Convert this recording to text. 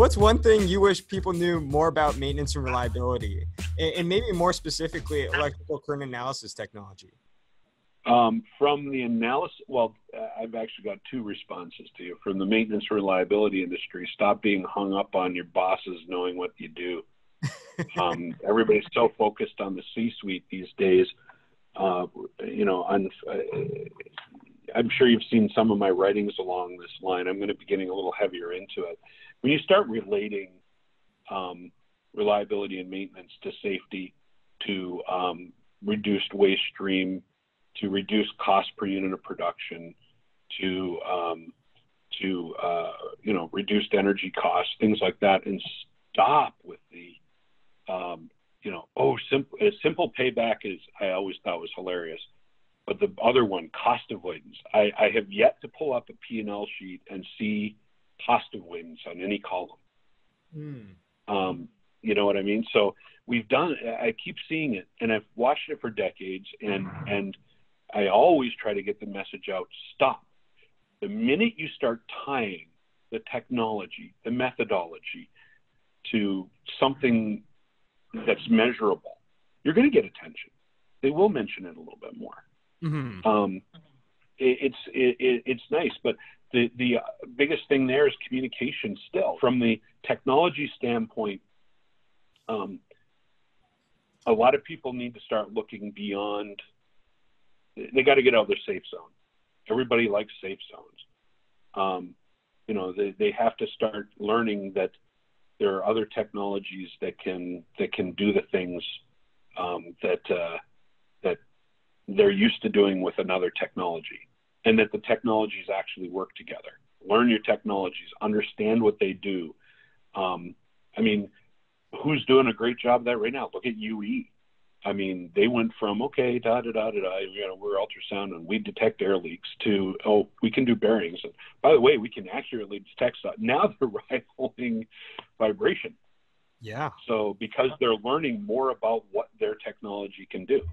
What's one thing you wish people knew more about maintenance and reliability, and maybe more specifically, electrical current analysis technology? From the analysis, well, I've actually got two responses to you. From the maintenance and reliability industry, stop being hung up on your bosses knowing what you do. Everybody's so focused on the C-suite these days. You know, I'm sure you've seen some of my writings along this line. I'm going to be getting a little heavier into it. When you start relating reliability and maintenance to safety, to reduced waste stream, to reduce cost per unit of production, to you know, reduced energy costs, things like that, and stop with the you know, simple payback is, I always thought was hilarious. But the other one, cost avoidance, I have yet to pull up a P&L sheet and see cost avoidance on any column. You know what I mean? So we've done, I keep seeing it, and I've watched it for decades, and I always try to get the message out, stop. The minute you start tying the technology, the methodology to something that's measurable, you're going to get attention. They will mention it a little bit more. It's nice, but the biggest thing there is communication still. From the technology standpoint, a lot of people need to start looking beyond. They got to get out of their safe zone. Everybody likes safe zones. You know, they have to start learning that there are other technologies that can do the things that they're used to doing with another technology, and that the technologies actually work together. Learn your technologies, understand what they do. I mean, who's doing a great job of that right now? Look at UE. I mean, they went from, okay, you know, we're ultrasound and we detect air leaks, to, oh, we can do bearings. And by the way, we can accurately detect stuff. Now they're rivaling vibration. Yeah. So because they're learning more about what their technology can do.